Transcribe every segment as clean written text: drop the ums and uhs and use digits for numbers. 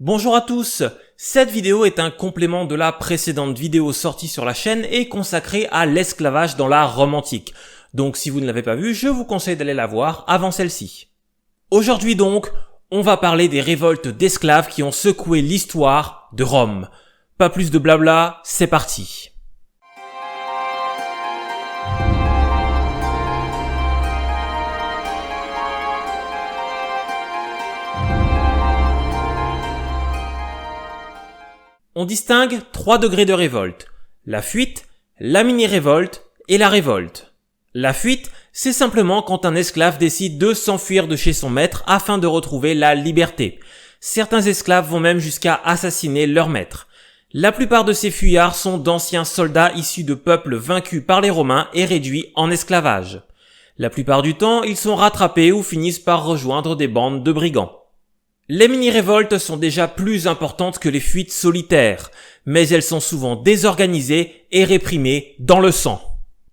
Bonjour à tous, cette vidéo est un complément de la précédente vidéo sortie sur la chaîne et consacrée à l'esclavage dans la Rome antique. Donc si vous ne l'avez pas vue, je vous conseille d'aller la voir avant celle-ci. Aujourd'hui donc, on va parler des révoltes d'esclaves qui ont secoué l'histoire de Rome. Pas plus de blabla, c'est parti. On distingue 3 degrés de révolte. La fuite, la mini-révolte et la révolte. La fuite, c'est simplement quand un esclave décide de s'enfuir de chez son maître afin de retrouver la liberté. Certains esclaves vont même jusqu'à assassiner leur maître. La plupart de ces fuyards sont d'anciens soldats issus de peuples vaincus par les Romains et réduits en esclavage. La plupart du temps, ils sont rattrapés ou finissent par rejoindre des bandes de brigands. Les mini-révoltes sont déjà plus importantes que les fuites solitaires, mais elles sont souvent désorganisées et réprimées dans le sang.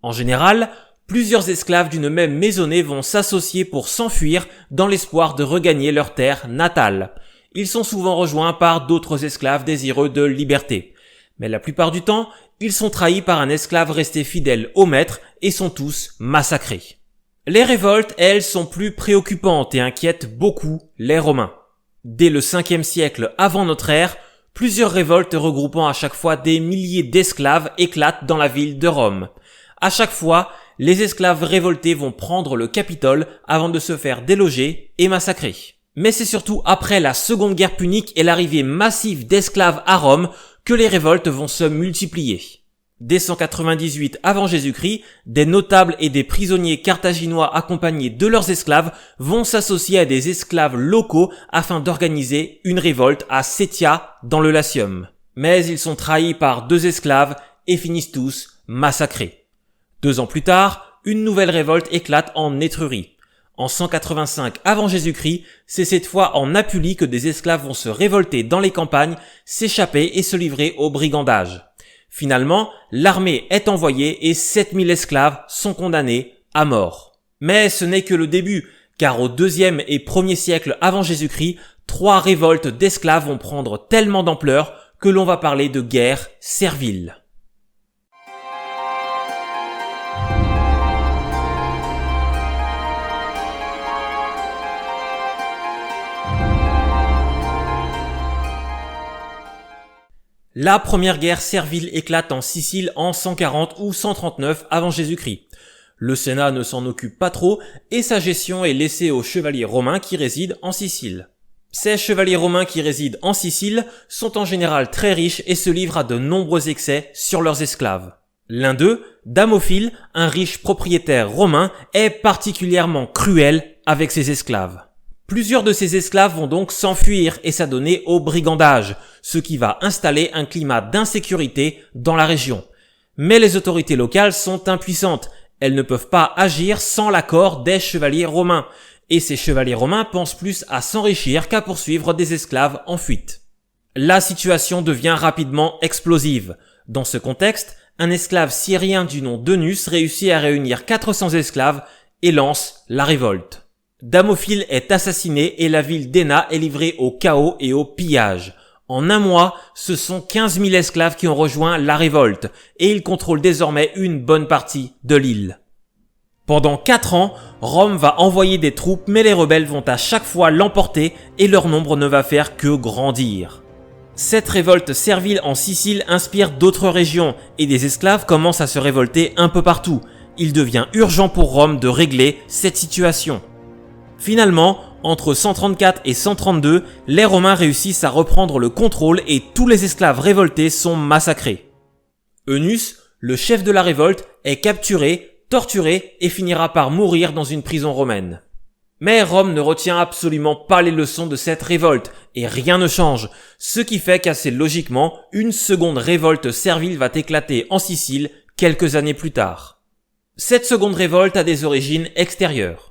En général, plusieurs esclaves d'une même maisonnée vont s'associer pour s'enfuir dans l'espoir de regagner leur terre natale. Ils sont souvent rejoints par d'autres esclaves désireux de liberté. Mais la plupart du temps, ils sont trahis par un esclave resté fidèle au maître et sont tous massacrés. Les révoltes, elles, sont plus préoccupantes et inquiètent beaucoup les Romains. Dès le 5e siècle avant notre ère, plusieurs révoltes regroupant à chaque fois des milliers d'esclaves éclatent dans la ville de Rome. À chaque fois, les esclaves révoltés vont prendre le Capitole avant de se faire déloger et massacrer. Mais c'est surtout après la Seconde Guerre punique et l'arrivée massive d'esclaves à Rome que les révoltes vont se multiplier. Dès 198 avant Jésus-Christ, des notables et des prisonniers carthaginois accompagnés de leurs esclaves vont s'associer à des esclaves locaux afin d'organiser une révolte à Setia dans le Latium. Mais ils sont trahis par 2 esclaves et finissent tous massacrés. 2 ans plus tard, une nouvelle révolte éclate en Étrurie. En 185 avant Jésus-Christ, c'est cette fois en Apulie que des esclaves vont se révolter dans les campagnes, s'échapper et se livrer au brigandage. Finalement, l'armée est envoyée et 7000 esclaves sont condamnés à mort. Mais ce n'est que le début, car au 2e et 1er siècle avant Jésus-Christ, 3 révoltes d'esclaves vont prendre tellement d'ampleur que l'on va parler de guerre servile. La première guerre servile éclate en Sicile en 140 ou 139 avant Jésus-Christ. Le Sénat ne s'en occupe pas trop et sa gestion est laissée aux chevaliers romains qui résident en Sicile. Ces chevaliers romains qui résident en Sicile sont en général très riches et se livrent à de nombreux excès sur leurs esclaves. L'un d'eux, Damophile, un riche propriétaire romain, est particulièrement cruel avec ses esclaves. Plusieurs de ces esclaves vont donc s'enfuir et s'adonner au brigandage, ce qui va installer un climat d'insécurité dans la région. Mais les autorités locales sont impuissantes, elles ne peuvent pas agir sans l'accord des chevaliers romains, et ces chevaliers romains pensent plus à s'enrichir qu'à poursuivre des esclaves en fuite. La situation devient rapidement explosive. Dans ce contexte, un esclave syrien du nom d'Eunus réussit à réunir 400 esclaves et lance la révolte. Damophile est assassiné et la ville d'Enna est livrée au chaos et au pillage. En un mois, ce sont 15 000 esclaves qui ont rejoint la révolte et ils contrôlent désormais une bonne partie de l'île. Pendant 4 ans, Rome va envoyer des troupes mais les rebelles vont à chaque fois l'emporter et leur nombre ne va faire que grandir. Cette révolte servile en Sicile inspire d'autres régions et des esclaves commencent à se révolter un peu partout. Il devient urgent pour Rome de régler cette situation. Finalement, entre 134 et 132, les Romains réussissent à reprendre le contrôle et tous les esclaves révoltés sont massacrés. Eunus, le chef de la révolte, est capturé, torturé et finira par mourir dans une prison romaine. Mais Rome ne retient absolument pas les leçons de cette révolte et rien ne change, ce qui fait qu'assez logiquement, une seconde révolte servile va éclater en Sicile quelques années plus tard. Cette seconde révolte a des origines extérieures.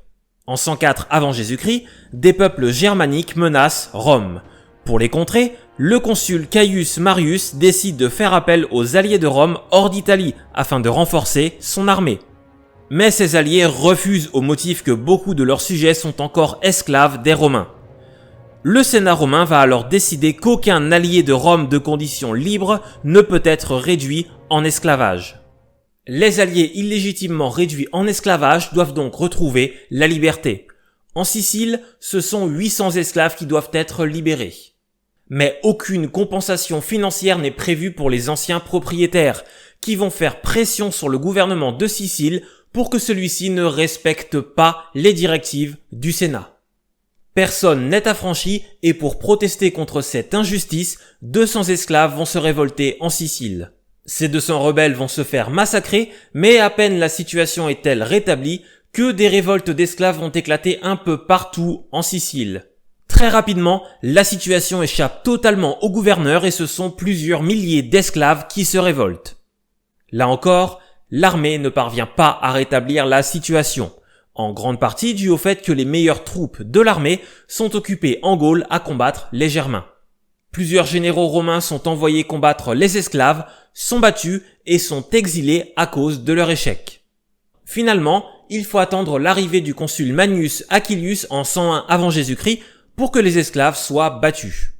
En 104 avant Jésus-Christ, des peuples germaniques menacent Rome. Pour les contrer, le consul Caius Marius décide de faire appel aux alliés de Rome hors d'Italie afin de renforcer son armée. Mais ses alliés refusent au motif que beaucoup de leurs sujets sont encore esclaves des Romains. Le Sénat romain va alors décider qu'aucun allié de Rome de condition libre ne peut être réduit en esclavage. Les alliés illégitimement réduits en esclavage doivent donc retrouver la liberté. En Sicile, ce sont 800 esclaves qui doivent être libérés. Mais aucune compensation financière n'est prévue pour les anciens propriétaires, qui vont faire pression sur le gouvernement de Sicile pour que celui-ci ne respecte pas les directives du Sénat. Personne n'est affranchi et pour protester contre cette injustice, 200 esclaves vont se révolter en Sicile. Ces 200 rebelles vont se faire massacrer, mais à peine la situation est-elle rétablie que des révoltes d'esclaves vont éclater un peu partout en Sicile. Très rapidement, la situation échappe totalement au gouverneur et ce sont plusieurs milliers d'esclaves qui se révoltent. Là encore, l'armée ne parvient pas à rétablir la situation, en grande partie dû au fait que les meilleures troupes de l'armée sont occupées en Gaule à combattre les Germains. Plusieurs généraux romains sont envoyés combattre les esclaves, sont battus et sont exilés à cause de leur échec. Finalement, il faut attendre l'arrivée du consul Manius Aquilius en 101 avant Jésus-Christ pour que les esclaves soient battus.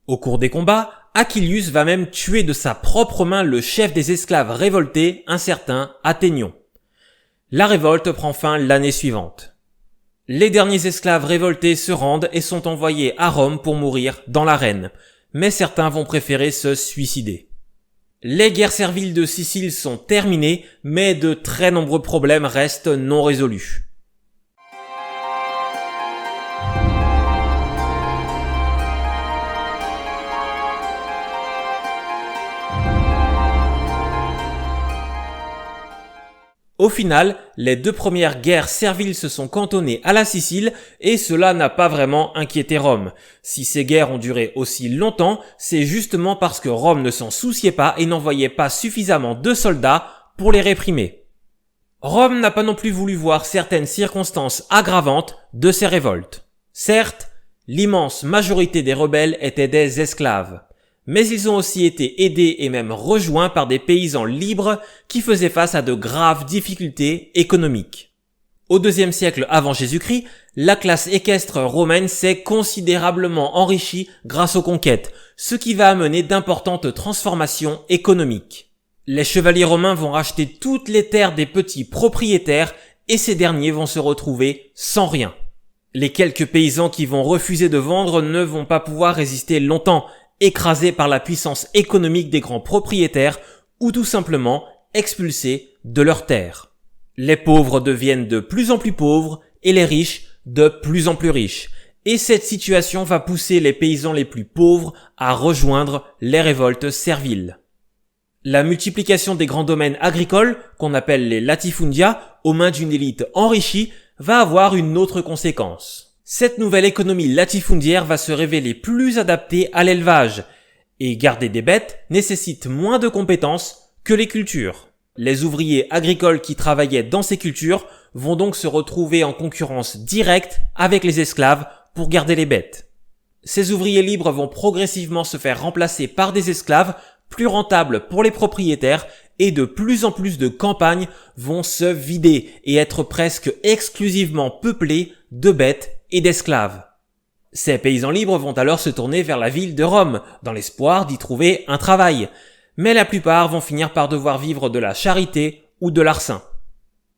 Au cours des combats, Aquilius va même tuer de sa propre main le chef des esclaves révoltés, un certain Athénion. La révolte prend fin l'année suivante. Les derniers esclaves révoltés se rendent et sont envoyés à Rome pour mourir dans l'arène, mais certains vont préférer se suicider. Les guerres serviles de Sicile sont terminées, mais de très nombreux problèmes restent non résolus. Au final, les 2 premières guerres serviles se sont cantonnées à la Sicile et cela n'a pas vraiment inquiété Rome. Si ces guerres ont duré aussi longtemps, c'est justement parce que Rome ne s'en souciait pas et n'envoyait pas suffisamment de soldats pour les réprimer. Rome n'a pas non plus voulu voir certaines circonstances aggravantes de ces révoltes. Certes, l'immense majorité des rebelles étaient des esclaves. Mais ils ont aussi été aidés et même rejoints par des paysans libres qui faisaient face à de graves difficultés économiques. Au IIe siècle avant Jésus-Christ, la classe équestre romaine s'est considérablement enrichie grâce aux conquêtes, ce qui va amener d'importantes transformations économiques. Les chevaliers romains vont racheter toutes les terres des petits propriétaires et ces derniers vont se retrouver sans rien. Les quelques paysans qui vont refuser de vendre ne vont pas pouvoir résister longtemps, écrasés par la puissance économique des grands propriétaires ou tout simplement expulsés de leurs terres. Les pauvres deviennent de plus en plus pauvres et les riches de plus en plus riches. Et cette situation va pousser les paysans les plus pauvres à rejoindre les révoltes serviles. La multiplication des grands domaines agricoles, qu'on appelle les latifundia, aux mains d'une élite enrichie, va avoir une autre conséquence. Cette nouvelle économie latifundiaire va se révéler plus adaptée à l'élevage, et garder des bêtes nécessite moins de compétences que les cultures. Les ouvriers agricoles qui travaillaient dans ces cultures vont donc se retrouver en concurrence directe avec les esclaves pour garder les bêtes. Ces ouvriers libres vont progressivement se faire remplacer par des esclaves plus rentables pour les propriétaires et de plus en plus de campagnes vont se vider et être presque exclusivement peuplées de bêtes et d'esclaves. Ces paysans libres vont alors se tourner vers la ville de Rome, dans l'espoir d'y trouver un travail. Mais la plupart vont finir par devoir vivre de la charité ou de l'arsen.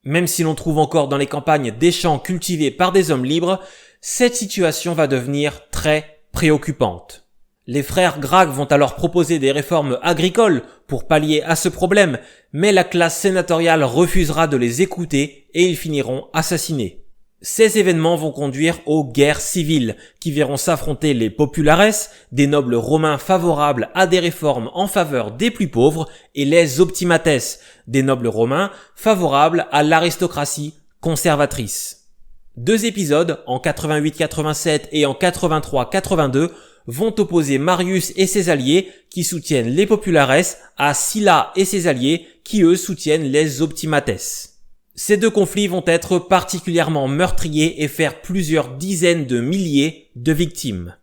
Même si l'on trouve encore dans les campagnes des champs cultivés par des hommes libres, cette situation va devenir très préoccupante. Les frères Gracques vont alors proposer des réformes agricoles pour pallier à ce problème, mais la classe sénatoriale refusera de les écouter et ils finiront assassinés. Ces événements vont conduire aux guerres civiles, qui verront s'affronter les populares, des nobles romains favorables à des réformes en faveur des plus pauvres, et les optimates, des nobles romains favorables à l'aristocratie conservatrice. 2 épisodes, en 88-87 et en 83-82, vont opposer Marius et ses alliés, qui soutiennent les populares, à Sylla et ses alliés, qui eux soutiennent les optimates. Ces 2 conflits vont être particulièrement meurtriers et faire plusieurs dizaines de milliers de victimes.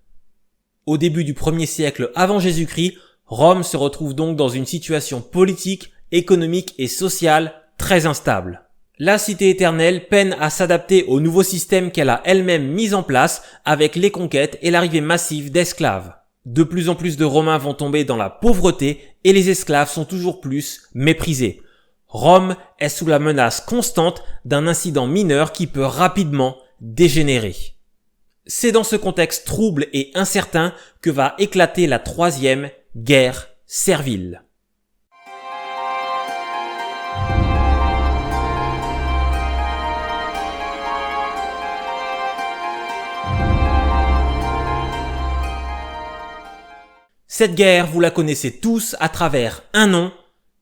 Au début du 1er siècle avant Jésus-Christ, Rome se retrouve donc dans une situation politique, économique et sociale très instable. La cité éternelle peine à s'adapter au nouveau système qu'elle a elle-même mis en place avec les conquêtes et l'arrivée massive d'esclaves. De plus en plus de Romains vont tomber dans la pauvreté et les esclaves sont toujours plus méprisés. Rome est sous la menace constante d'un incident mineur qui peut rapidement dégénérer. C'est dans ce contexte trouble et incertain que va éclater la troisième guerre servile. Cette guerre, vous la connaissez tous à travers un nom,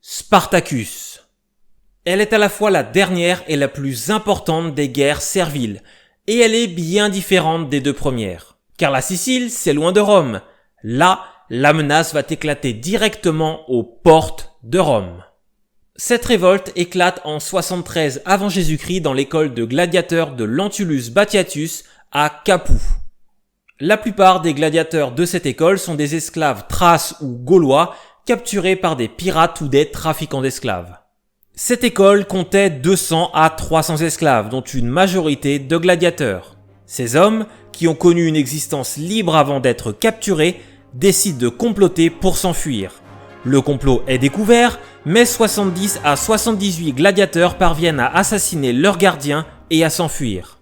Spartacus. Elle est à la fois la dernière et la plus importante des guerres serviles, et elle est bien différente des deux premières. Car la Sicile, c'est loin de Rome. Là, la menace va éclater directement aux portes de Rome. Cette révolte éclate en 73 avant Jésus-Christ dans l'école de gladiateurs de Lentulus Batiatus à Capoue. La plupart des gladiateurs de cette école sont des esclaves thraces ou gaulois capturés par des pirates ou des trafiquants d'esclaves. Cette école comptait 200 à 300 esclaves, dont une majorité de gladiateurs. Ces hommes, qui ont connu une existence libre avant d'être capturés, décident de comploter pour s'enfuir. Le complot est découvert, mais 70 à 78 gladiateurs parviennent à assassiner leurs gardiens et à s'enfuir.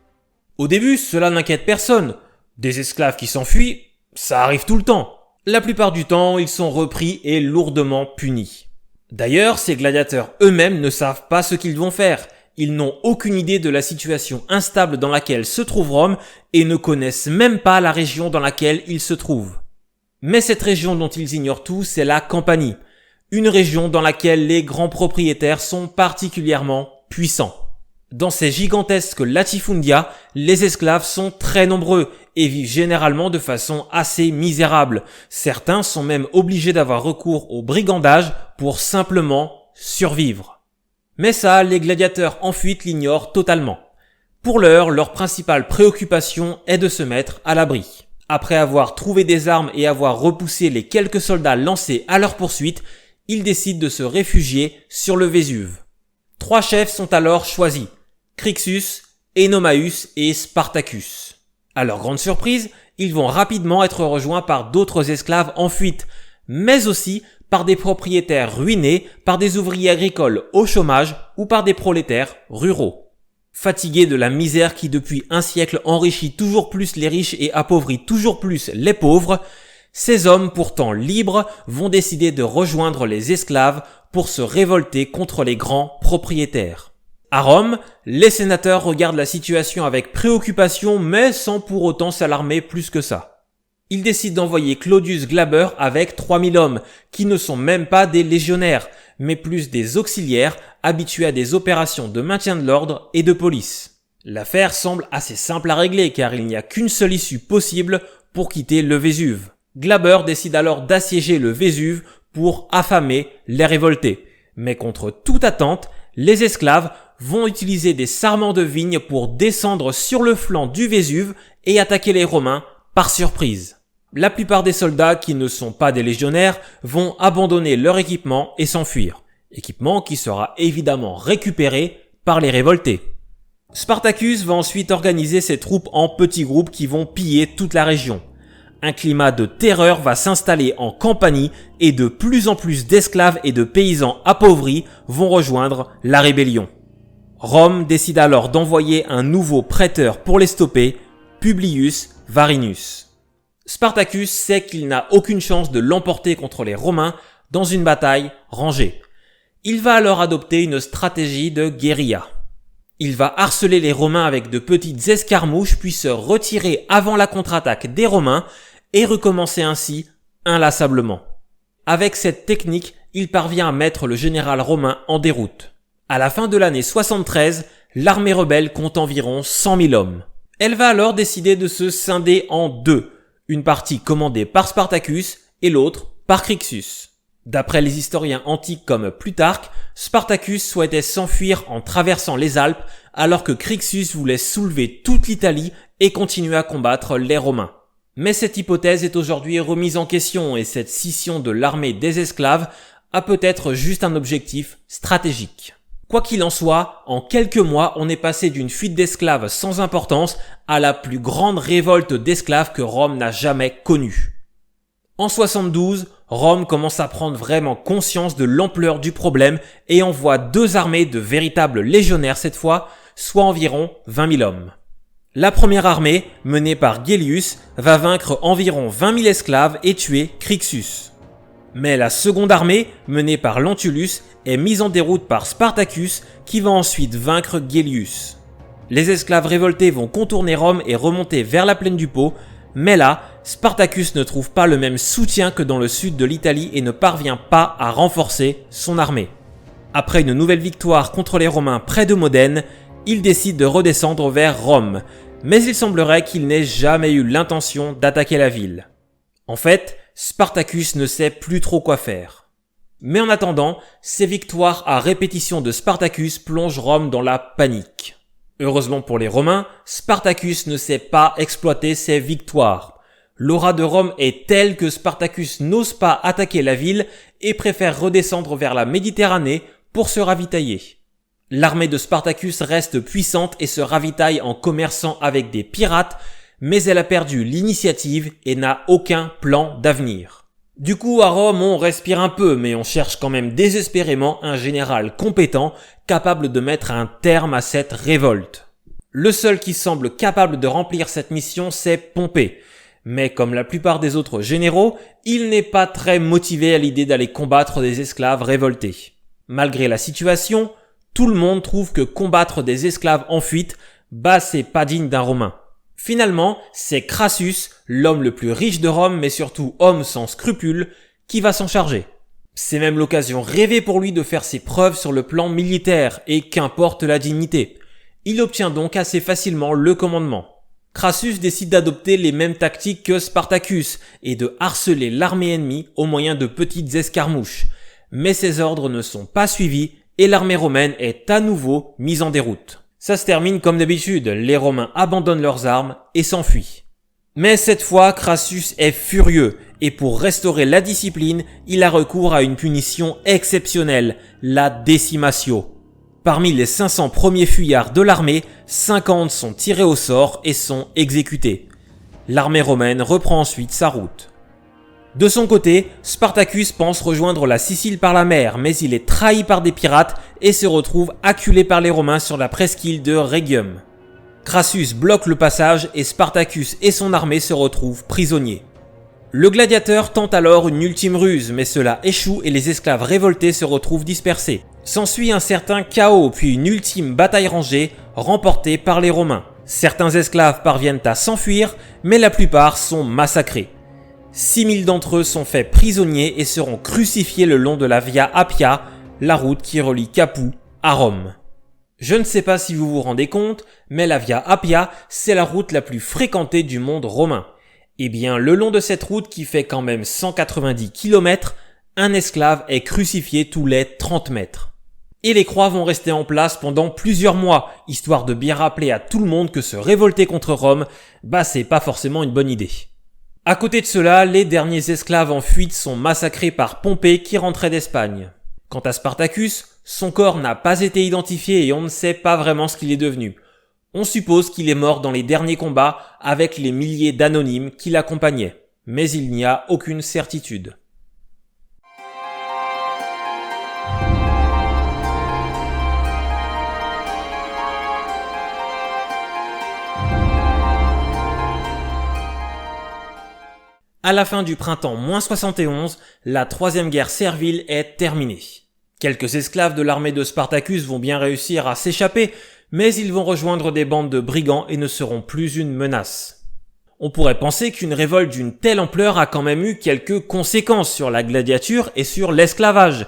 Au début, cela n'inquiète personne. Des esclaves qui s'enfuient, ça arrive tout le temps. La plupart du temps, ils sont repris et lourdement punis. D'ailleurs, ces gladiateurs eux-mêmes ne savent pas ce qu'ils vont faire. Ils n'ont aucune idée de la situation instable dans laquelle se trouve Rome et ne connaissent même pas la région dans laquelle ils se trouvent. Mais cette région dont ils ignorent tout, c'est la Campanie, une région dans laquelle les grands propriétaires sont particulièrement puissants. Dans ces gigantesques latifundia, les esclaves sont très nombreux et vivent généralement de façon assez misérable. Certains sont même obligés d'avoir recours au brigandage pour simplement survivre. Mais ça, les gladiateurs en fuite l'ignorent totalement. Pour l'heure, leur principale préoccupation est de se mettre à l'abri. Après avoir trouvé des armes et avoir repoussé les quelques soldats lancés à leur poursuite, ils décident de se réfugier sur le Vésuve. 3 chefs sont alors choisis: Crixus, Enomaeus et Spartacus. À leur grande surprise, ils vont rapidement être rejoints par d'autres esclaves en fuite, mais aussi par des propriétaires ruinés, par des ouvriers agricoles au chômage ou par des prolétaires ruraux. Fatigués de la misère qui depuis un siècle enrichit toujours plus les riches et appauvrit toujours plus les pauvres, ces hommes pourtant libres vont décider de rejoindre les esclaves pour se révolter contre les grands propriétaires. À Rome, les sénateurs regardent la situation avec préoccupation mais sans pour autant s'alarmer plus que ça. Ils décident d'envoyer Claudius Glaber avec 3000 hommes, qui ne sont même pas des légionnaires, mais plus des auxiliaires habitués à des opérations de maintien de l'ordre et de police. L'affaire semble assez simple à régler car il n'y a qu'une seule issue possible pour quitter le Vésuve. Glaber décide alors d'assiéger le Vésuve pour affamer les révoltés. Mais contre toute attente, les esclaves vont utiliser des sarments de vigne pour descendre sur le flanc du Vésuve et attaquer les Romains par surprise. La plupart des soldats qui ne sont pas des légionnaires vont abandonner leur équipement et s'enfuir. Équipement qui sera évidemment récupéré par les révoltés. Spartacus va ensuite organiser ses troupes en petits groupes qui vont piller toute la région. Un climat de terreur va s'installer en Campanie et de plus en plus d'esclaves et de paysans appauvris vont rejoindre la rébellion. Rome décide alors d'envoyer un nouveau prêteur pour les stopper, Publius Varinus. Spartacus sait qu'il n'a aucune chance de l'emporter contre les Romains dans une bataille rangée. Il va alors adopter une stratégie de guérilla. Il va harceler les Romains avec de petites escarmouches puis se retirer avant la contre-attaque des Romains et recommencer ainsi inlassablement. Avec cette technique, il parvient à mettre le général romain en déroute. À la fin de l'année 73, l'armée rebelle compte environ 100 000 hommes. Elle va alors décider de se scinder en deux, une partie commandée par Spartacus et l'autre par Crixus. D'après les historiens antiques comme Plutarque, Spartacus souhaitait s'enfuir en traversant les Alpes alors que Crixus voulait soulever toute l'Italie et continuer à combattre les Romains. Mais cette hypothèse est aujourd'hui remise en question et cette scission de l'armée des esclaves a peut-être juste un objectif stratégique. Quoi qu'il en soit, en quelques mois, on est passé d'une fuite d'esclaves sans importance à la plus grande révolte d'esclaves que Rome n'a jamais connue. En 72, Rome commence à prendre vraiment conscience de l'ampleur du problème et envoie 2 armées de véritables légionnaires cette fois, soit environ 20 000 hommes. La première armée, menée par Gellius, va vaincre environ 20 000 esclaves et tuer Crixus. Mais la seconde armée, menée par Lentulus, est mise en déroute par Spartacus qui va ensuite vaincre Gellius. Les esclaves révoltés vont contourner Rome et remonter vers la plaine du Pô, mais là, Spartacus ne trouve pas le même soutien que dans le sud de l'Italie et ne parvient pas à renforcer son armée. Après une nouvelle victoire contre les Romains près de Modène, il décide de redescendre vers Rome, mais il semblerait qu'il n'ait jamais eu l'intention d'attaquer la ville. En fait, Spartacus ne sait plus trop quoi faire. Mais en attendant, ces victoires à répétition de Spartacus plongent Rome dans la panique. Heureusement pour les Romains, Spartacus ne sait pas exploiter ses victoires. L'aura de Rome est telle que Spartacus n'ose pas attaquer la ville et préfère redescendre vers la Méditerranée pour se ravitailler. L'armée de Spartacus reste puissante et se ravitaille en commerçant avec des pirates, mais elle a perdu l'initiative et n'a aucun plan d'avenir. Du coup, à Rome, on respire un peu, mais on cherche quand même désespérément un général compétent, capable de mettre un terme à cette révolte. Le seul qui semble capable de remplir cette mission, c'est Pompée. Mais comme la plupart des autres généraux, il n'est pas très motivé à l'idée d'aller combattre des esclaves révoltés. Malgré la situation, tout le monde trouve que combattre des esclaves en fuite, c'est pas digne d'un Romain. Finalement, c'est Crassus, l'homme le plus riche de Rome, mais surtout homme sans scrupules, qui va s'en charger. C'est même l'occasion rêvée pour lui de faire ses preuves sur le plan militaire, et qu'importe la dignité. Il obtient donc assez facilement le commandement. Crassus décide d'adopter les mêmes tactiques que Spartacus, et de harceler l'armée ennemie au moyen de petites escarmouches. Mais ses ordres ne sont pas suivis, et l'armée romaine est à nouveau mise en déroute. Ça se termine comme d'habitude, les Romains abandonnent leurs armes et s'enfuient. Mais cette fois, Crassus est furieux, et pour restaurer la discipline, il a recours à une punition exceptionnelle, la décimatio. Parmi les 500 premiers fuyards de l'armée, 50 sont tirés au sort et sont exécutés. L'armée romaine reprend ensuite sa route. De son côté, Spartacus pense rejoindre la Sicile par la mer, mais il est trahi par des pirates et se retrouve acculé par les Romains sur la presqu'île de Rhegium. Crassus bloque le passage et Spartacus et son armée se retrouvent prisonniers. Le gladiateur tente alors une ultime ruse, mais cela échoue et les esclaves révoltés se retrouvent dispersés. S'ensuit un certain chaos, puis une ultime bataille rangée, remportée par les Romains. Certains esclaves parviennent à s'enfuir, mais la plupart sont massacrés. 6000 d'entre eux sont faits prisonniers et seront crucifiés le long de la Via Appia, la route qui relie Capoue à Rome. Je ne sais pas si vous vous rendez compte, mais la Via Appia, c'est la route la plus fréquentée du monde romain. Eh bien, le long de cette route qui fait quand même 190 km, un esclave est crucifié tous les 30 mètres. Et les croix vont rester en place pendant plusieurs mois, histoire de bien rappeler à tout le monde que se révolter contre Rome, c'est pas forcément une bonne idée. À côté de cela, les derniers esclaves en fuite sont massacrés par Pompée qui rentrait d'Espagne. Quant à Spartacus, son corps n'a pas été identifié et on ne sait pas vraiment ce qu'il est devenu. On suppose qu'il est mort dans les derniers combats avec les milliers d'anonymes qui l'accompagnaient, mais il n'y a aucune certitude. À la fin du printemps -71, la troisième guerre servile est terminée. Quelques esclaves de l'armée de Spartacus vont bien réussir à s'échapper, mais ils vont rejoindre des bandes de brigands et ne seront plus une menace. On pourrait penser qu'une révolte d'une telle ampleur a quand même eu quelques conséquences sur la gladiature et sur l'esclavage.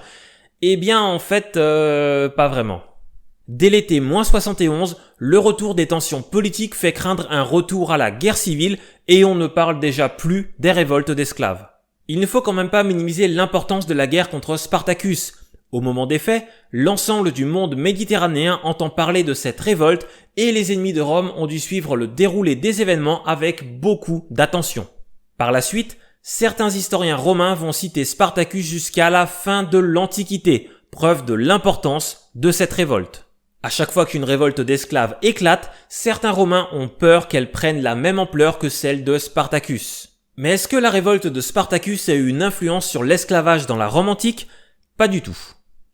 Eh bien, en fait, pas vraiment. Dès l'été -71, le retour des tensions politiques fait craindre un retour à la guerre civile et on ne parle déjà plus des révoltes d'esclaves. Il ne faut quand même pas minimiser l'importance de la guerre contre Spartacus. Au moment des faits, l'ensemble du monde méditerranéen entend parler de cette révolte et les ennemis de Rome ont dû suivre le déroulé des événements avec beaucoup d'attention. Par la suite, certains historiens romains vont citer Spartacus jusqu'à la fin de l'Antiquité, preuve de l'importance de cette révolte. À chaque fois qu'une révolte d'esclaves éclate, certains Romains ont peur qu'elle prenne la même ampleur que celle de Spartacus. Mais est-ce que la révolte de Spartacus a eu une influence sur l'esclavage dans la Rome antique ? Pas du tout.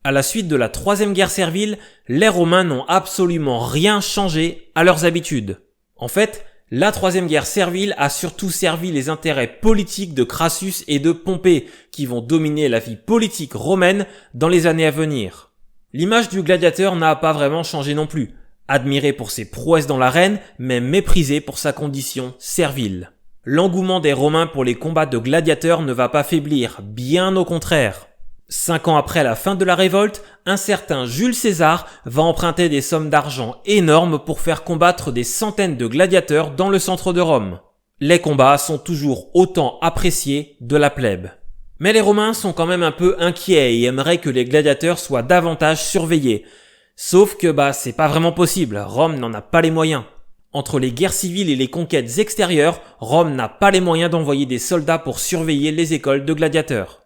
À la suite de la troisième guerre servile, les Romains n'ont absolument rien changé à leurs habitudes. En fait, la troisième guerre servile a surtout servi les intérêts politiques de Crassus et de Pompée, qui vont dominer la vie politique romaine dans les années à venir. L'image du gladiateur n'a pas vraiment changé non plus, admiré pour ses prouesses dans l'arène, mais méprisé pour sa condition servile. L'engouement des Romains pour les combats de gladiateurs ne va pas faiblir, bien au contraire. 5 ans après la fin de la révolte, un certain Jules César va emprunter des sommes d'argent énormes pour faire combattre des centaines de gladiateurs dans le centre de Rome. Les combats sont toujours autant appréciés de la plèbe. Mais les Romains sont quand même un peu inquiets et aimeraient que les gladiateurs soient davantage surveillés. Sauf que c'est pas vraiment possible, Rome n'en a pas les moyens. Entre les guerres civiles et les conquêtes extérieures, Rome n'a pas les moyens d'envoyer des soldats pour surveiller les écoles de gladiateurs.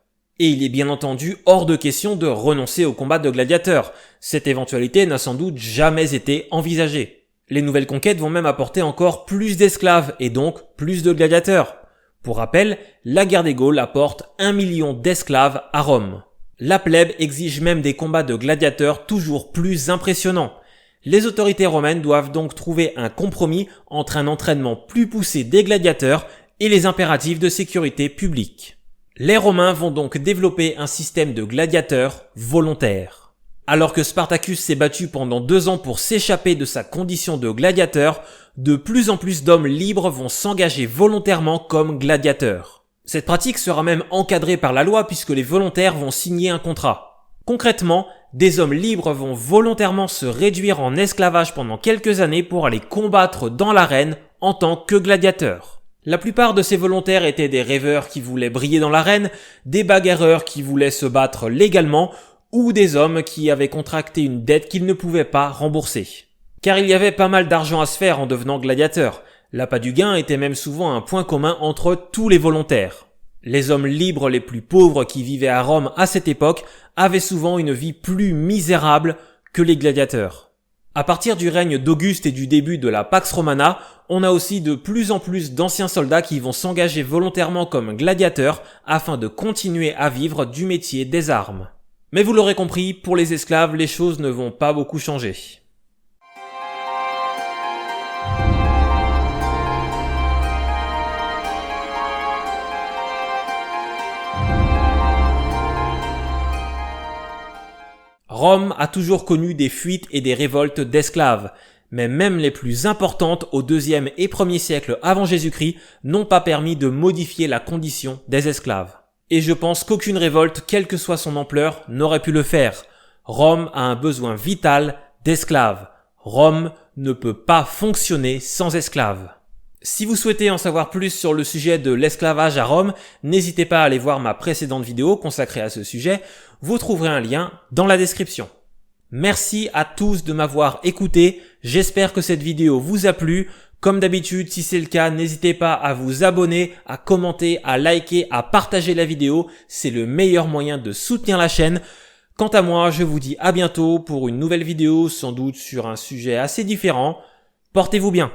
Et il est bien entendu hors de question de renoncer au combat de gladiateurs. Cette éventualité n'a sans doute jamais été envisagée. Les nouvelles conquêtes vont même apporter encore plus d'esclaves et donc plus de gladiateurs. Pour rappel, la guerre des Gaules apporte 1 million d'esclaves à Rome. La plèbe exige même des combats de gladiateurs toujours plus impressionnants. Les autorités romaines doivent donc trouver un compromis entre un entraînement plus poussé des gladiateurs et les impératifs de sécurité publique. Les Romains vont donc développer un système de gladiateurs volontaires. Alors que Spartacus s'est battu pendant 2 ans pour s'échapper de sa condition de gladiateur, de plus en plus d'hommes libres vont s'engager volontairement comme gladiateurs. Cette pratique sera même encadrée par la loi puisque les volontaires vont signer un contrat. Concrètement, des hommes libres vont volontairement se réduire en esclavage pendant quelques années pour aller combattre dans l'arène en tant que gladiateurs. La plupart de ces volontaires étaient des rêveurs qui voulaient briller dans l'arène, des bagarreurs qui voulaient se battre légalement, ou des hommes qui avaient contracté une dette qu'ils ne pouvaient pas rembourser. Car il y avait pas mal d'argent à se faire en devenant gladiateur. L'appât du gain était même souvent un point commun entre tous les volontaires. Les hommes libres les plus pauvres qui vivaient à Rome à cette époque avaient souvent une vie plus misérable que les gladiateurs. À partir du règne d'Auguste et du début de la Pax Romana, on a aussi de plus en plus d'anciens soldats qui vont s'engager volontairement comme gladiateurs afin de continuer à vivre du métier des armes. Mais vous l'aurez compris, pour les esclaves, les choses ne vont pas beaucoup changer. Rome a toujours connu des fuites et des révoltes d'esclaves, mais même les plus importantes au 2e et 1er siècle avant Jésus-Christ n'ont pas permis de modifier la condition des esclaves. Et je pense qu'aucune révolte, quelle que soit son ampleur, n'aurait pu le faire. Rome a un besoin vital d'esclaves. Rome ne peut pas fonctionner sans esclaves. Si vous souhaitez en savoir plus sur le sujet de l'esclavage à Rome, n'hésitez pas à aller voir ma précédente vidéo consacrée à ce sujet. Vous trouverez un lien dans la description. Merci à tous de m'avoir écouté. J'espère que cette vidéo vous a plu. Comme d'habitude, si c'est le cas, n'hésitez pas à vous abonner, à commenter, à liker, à partager la vidéo. C'est le meilleur moyen de soutenir la chaîne. Quant à moi, je vous dis à bientôt pour une nouvelle vidéo, sans doute sur un sujet assez différent. Portez-vous bien.